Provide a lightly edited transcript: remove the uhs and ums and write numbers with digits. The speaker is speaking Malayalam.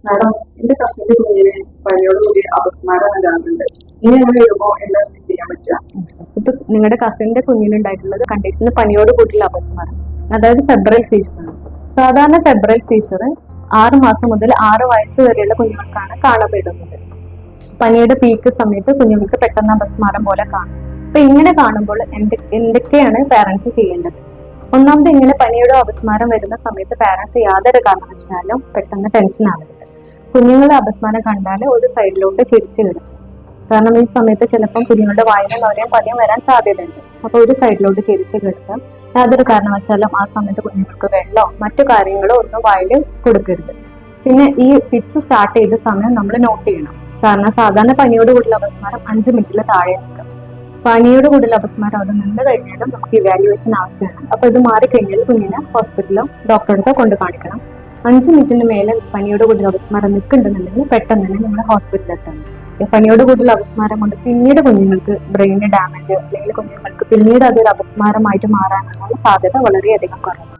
മാഡം, എന്റെ കസിന്റെ കുഞ്ഞിന് പനിയോട് കൂടി അപസ്മാരം ഉണ്ടാകുന്നുണ്ട്. ഇനി അങ്ങനെ വരുമ്പോ എന്താ ചെയ്യാൻ പറ്റുക? ഇപ്പൊ നിങ്ങളുടെ കസിന്റെ കുഞ്ഞിനുണ്ടായിട്ടുള്ളത് കണ്ടീഷന് പനിയോട് കൂടിയുള്ള അപസ്മാരം, അതായത് ഫെബ്രൽ സീസർ. സാധാരണ ഫെബ്രൽ സീസർ 6 മാസം മുതൽ 6 വയസ്സ് വരെയുള്ള കുഞ്ഞുങ്ങൾക്കാണ് കാണപ്പെടുന്നത്. പനിയുടെ പീക്ക് സമയത്ത് കുഞ്ഞുങ്ങൾക്ക് പെട്ടെന്ന് അപസ്മാരം പോലെ കാണും. അപ്പൊ ഇങ്ങനെ കാണുമ്പോൾ എന്തൊക്കെയാണ് പാരന്റ്സ് ചെയ്യേണ്ടത്? ഒന്നാമത്, ഇങ്ങനെ പനിയുടെ അപസ്മാരം വരുന്ന സമയത്ത് പാരന്റ്സ് യാതൊരു കാരണവശാലും പെട്ടെന്ന് ടെൻഷൻ ആവരുത്. കുഞ്ഞുങ്ങളുടെ അപസ്മാരം കണ്ടാൽ ഒരു സൈഡിലോട്ട് ചിരിച്ചു വിടും. കാരണം ഈ സമയത്ത് ചിലപ്പം കുഞ്ഞുങ്ങളുടെ വായിലും നൊരയും പതിയും വരാൻ സാധ്യതയുണ്ട്. അപ്പൊ ഒരു സൈഡിലോട്ട് ചിരിച്ചു കിടക്കാം. യാതൊരു കാരണവശാലും ആ സമയത്ത് കുഞ്ഞുങ്ങൾക്ക് വെള്ളമോ മറ്റു കാര്യങ്ങളോ ഒന്നും വായിൽ കൊടുക്കരുത്. പിന്നെ ഈ ഫിറ്റ്സ് സ്റ്റാർട്ട് ചെയ്ത സമയം നമ്മൾ നോട്ട് ചെയ്യണം. കാരണം സാധാരണ പനിയോട് കൂടിയുള്ള അപസ്മാരം 5 മിനിറ്റിൽ താഴെ നിൽക്കും. പനിയോട് കൂടിയുള്ള അപസ്മാരം അത് നിന്ന് കഴിഞ്ഞാലും നമുക്ക് ഇവാലുവേഷൻ ആവശ്യമാണ്. അപ്പൊ ഇത് മാറിക്കഴിഞ്ഞാൽ കുഞ്ഞിനെ ഹോസ്പിറ്റലോ ഡോക്ടറുടെ കൊണ്ട് കാണിക്കണം. 5 മിനിറ്റിന് മേലെ പനിയോട് കൂടിയുള്ള അപസ്മാരം നിൽക്കുന്നുണ്ടെങ്കിൽ പെട്ടെന്ന് തന്നെ നമ്മൾ ഹോസ്പിറ്റലിൽ എത്തണം. പനിയോട് കൂടിയുള്ള അപസ്മാരം കൊണ്ട് പിന്നീട് കുഞ്ഞുങ്ങൾക്ക് ബ്രെയിന് ഡാമേജ് അല്ലെങ്കിൽ കുഞ്ഞുങ്ങൾക്ക് പിന്നീട് അതൊരു അപസ്മാരമായിട്ട് മാറാനുള്ള സാധ്യത വളരെയധികം കുറവാണ്.